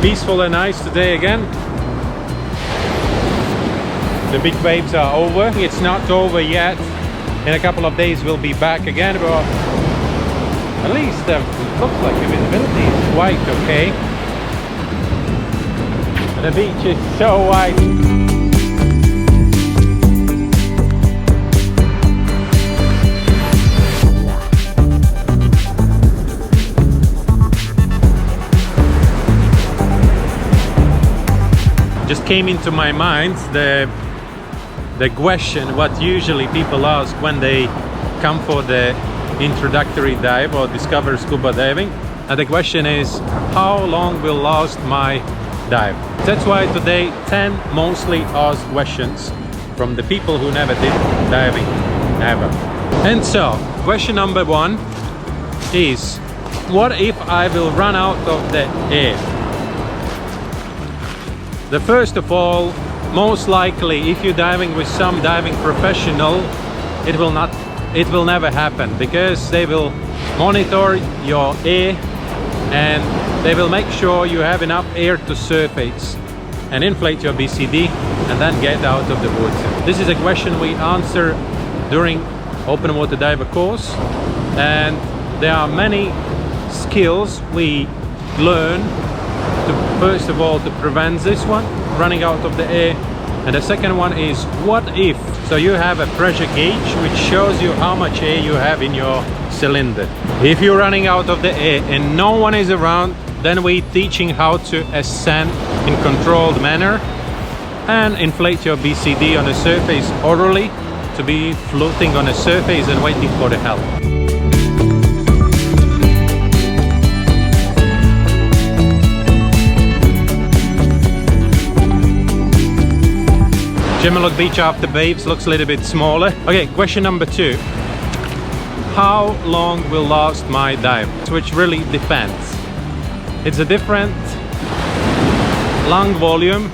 Peaceful and nice today again. The big waves are over. It's not over yet. In a couple of days we'll be back again, but at least it looks like the visibility is quite okay. And the beach is so wide. Just came into my mind the question what usually people ask when they come for the introductory dive or discover scuba diving, and the question is, how long will last my dive? That's why today 10 mostly asked questions from the people who never did diving ever. And so question number 1 is, what if I will run out of the air? The first of all, most likely if you're diving with some diving professional, it will never happen, because they will monitor your air and they will make sure you have enough air to surface and inflate your BCD and then get out of the water. This is a question we answer during open water diver course, and there are many skills we learn to, first of all, to prevent this one, running out of the air. And the second one is, what if? So you have a pressure gauge which shows you how much air you have in your cylinder. If you're running out of the air and no one is around, then we're teaching how to ascend in controlled manner and inflate your BCD on the surface orally, to be floating on the surface and waiting for the help. Gemmelot Beach after waves looks a little bit smaller. Okay, question number 2. How long will last my dive? Which really depends. It's a different lung volume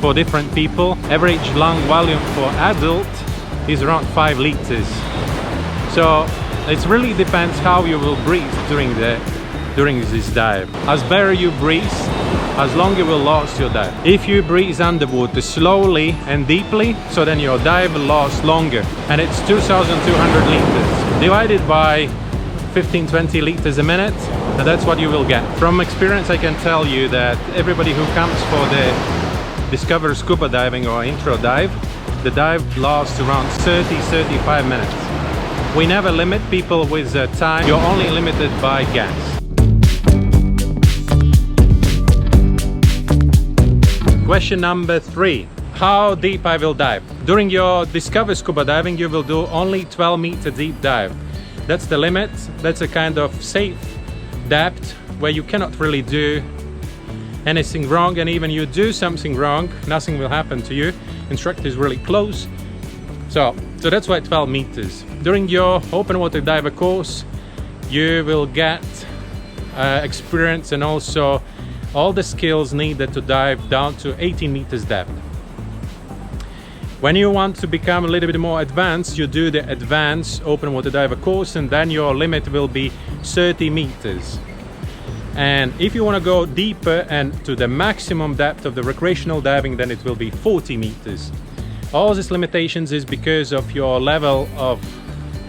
for different people. Average lung volume for adult is around 5 liters. So it really depends how you will breathe during this dive. As better you breathe, as long it will last your dive. If you breathe underwater slowly and deeply, so then your dive will last longer, and it's 2,200 liters divided by 15-20 liters a minute, and that's what you will get. From experience I can tell you that everybody who comes for the Discover Scuba Diving or intro dive, the dive lasts around 30-35 minutes. We never limit people with time, you're only limited by gas. Question number 3. How deep I will dive? During your Discover Scuba Diving you will do only 12-meter deep dive. That's the limit. That's a kind of safe depth where you cannot really do anything wrong, and even you do something wrong, nothing will happen to you. Instructor is really close. So that's why 12 meters. During your open water diver course you will get experience and also all the skills needed to dive down to 18 meters depth. When you want to become a little bit more advanced, you do the advanced open water diver course, and then your limit will be 30 meters. And if you want to go deeper and to the maximum depth of the recreational diving, then it will be 40 meters. All these limitations is because of your level of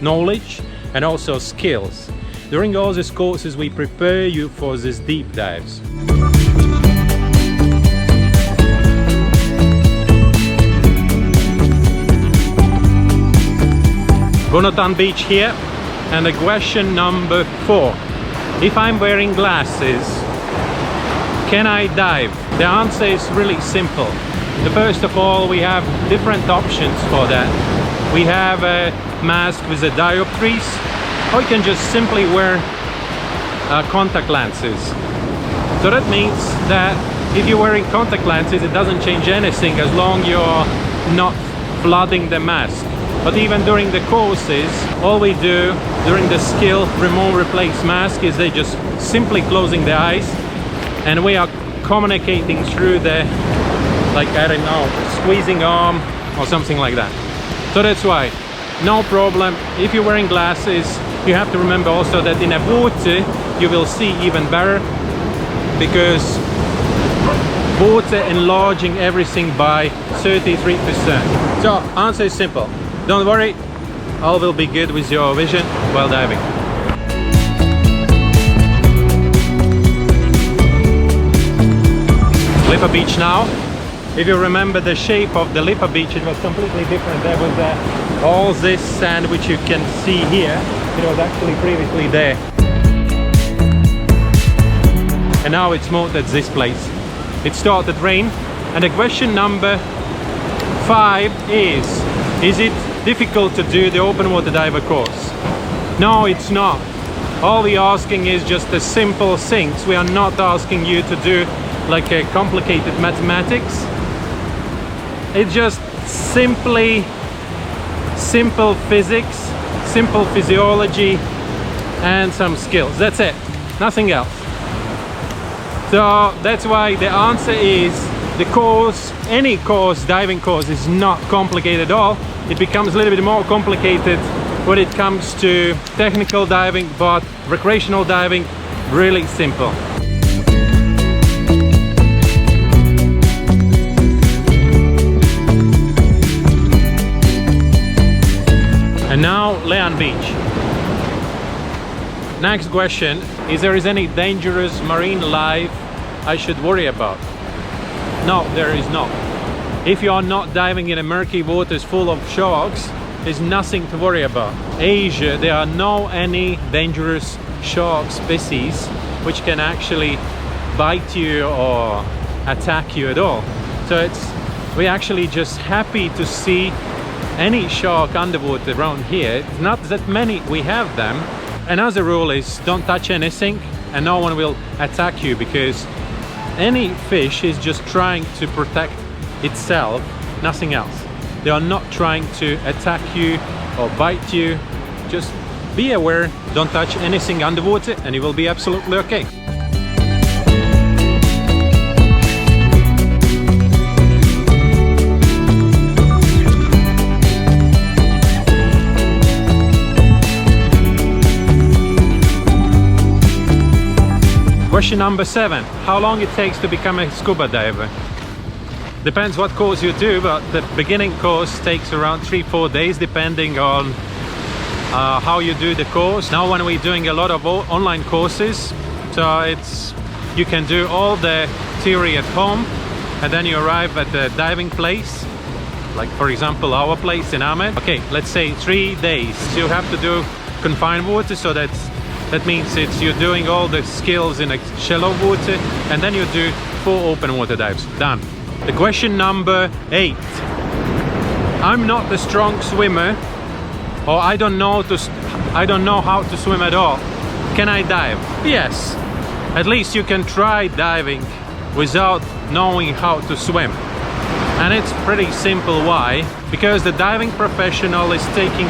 knowledge and also skills. During all these courses we prepare you for these deep dives. Bonotan Beach here, and the question number 4. If I'm wearing glasses, can I dive? The answer is really simple. First of all, we have different options for that. We have a mask with a dioptries, or you can just simply wear contact lenses. So that means that if you're wearing contact lenses, it doesn't change anything as long you're not flooding the mask. But even during the courses, all we do during the skill remove replace mask is they just simply closing the eyes, and we are communicating through the, like, I don't know, squeezing arm or something like that. So that's why no problem. If you're wearing glasses, you have to remember also that in a water you will see even better, because water enlarging everything by 33%. So answer is simple. Don't worry, all will be good with your vision while diving. Lipa Beach now. If you remember the shape of the Lipa Beach, it was completely different. There was all this sand which you can see here. It was actually previously there. And now it's moved at this place. It started rain. And the question number 5 is it difficult to do the open water diver course? No, it's not. All we're asking is just the simple things. We are not asking you to do like a complicated mathematics. It's just simply simple physics, simple physiology and some skills. That's it, nothing else. So that's why the answer is the course, any course, diving course, is not complicated at all. It becomes a little bit more complicated when it comes to technical diving, but recreational diving, really simple. And now Leon Beach. Next question, is there any dangerous marine life I should worry about? No, there is not. If you are not diving in a murky waters full of sharks, there's nothing to worry about. Asia, there are no any dangerous shark species which can actually bite you or attack you at all. So we're actually just happy to see any shark underwater around here. It's not that many, we have them. Another rule is don't touch anything and no one will attack you, because any fish is just trying to protect itself, nothing else. They are not trying to attack you or bite you. Just be aware, don't touch anything underwater and you will be absolutely okay. Question number 7, how long it takes to become a scuba diver? Depends what course you do, but the beginning course takes around 3-4 days depending on how you do the course. Now when we're doing a lot of online courses, so you can do all the theory at home and then you arrive at the diving place, like for example our place in Amed. Okay, let's say 3 days. You have to do confined water, so that means you're doing all the skills in a shallow water, and then you do 4 open water dives. Done. The question number 8. I'm not a strong swimmer, or I don't know how to swim at all. Can I dive? Yes. At least you can try diving without knowing how to swim. And it's pretty simple. Why? Because the diving professional is taking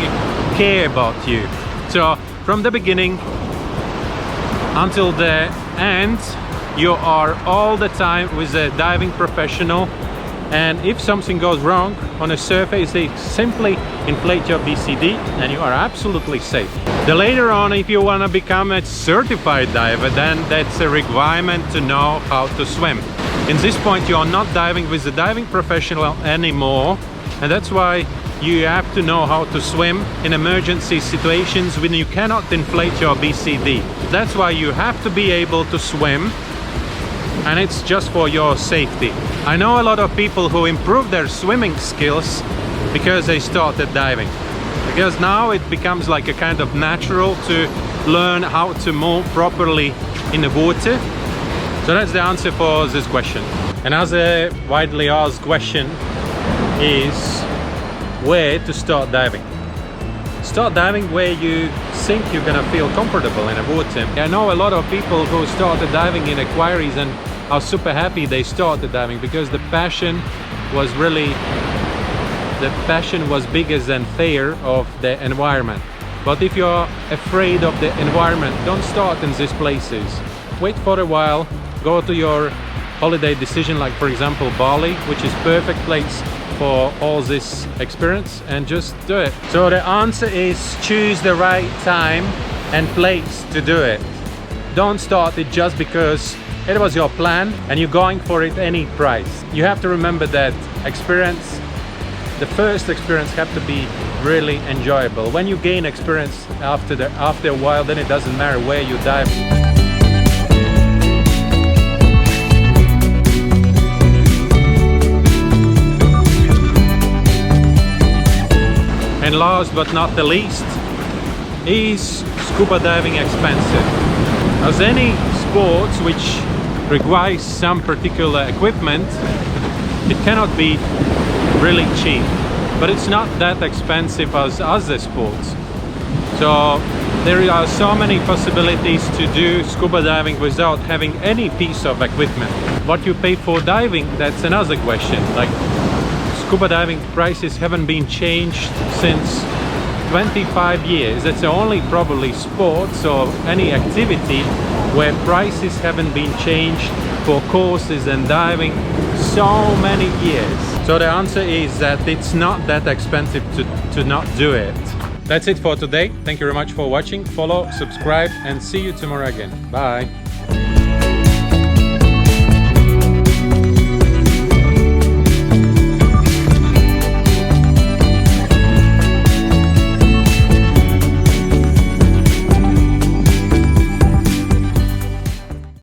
care about you. So from the beginning until the end, you are all the time with a diving professional, and if something goes wrong on a surface, they simply inflate your BCD and you are absolutely safe. Then later on, if you want to become a certified diver, then that's a requirement to know how to swim. In this point, you are not diving with the diving professional anymore, and that's why you have to know how to swim in emergency situations when you cannot inflate your BCD. That's why you have to be able to swim, and it's just for your safety. I know a lot of people who improve their swimming skills because they started diving, because now it becomes like a kind of natural to learn how to move properly in the water. So that's the answer for this question. Another widely asked question is where to start diving. Start diving where you think you're gonna feel comfortable in the water. I know a lot of people who started diving in aquariums and are super happy they started diving, because the passion was bigger than fear of the environment. But if you're afraid of the environment, don't start in these places. Wait for a while, go to your holiday decision, like for example Bali, which is perfect place for all this experience, and just do it. So the answer is choose the right time and place to do it. Don't start it just because it was your plan and you're going for it any price. You have to remember that the first experience have to be really enjoyable. When you gain experience after a while, then it doesn't matter where you dive. And last but not the least, is scuba diving expensive? As any sports which requires some particular equipment, it cannot be really cheap, but it's not that expensive as other sports. So there are so many possibilities to do scuba diving without having any piece of equipment. What you pay for diving, that's another question. Like, scuba diving prices haven't been changed since 25 years. That's the only probably sports or any activity where prices haven't been changed for courses and diving so many years. So the answer is that it's not that expensive to not do it. That's it for today. Thank you very much for watching. Follow, subscribe, and see you tomorrow again. Bye.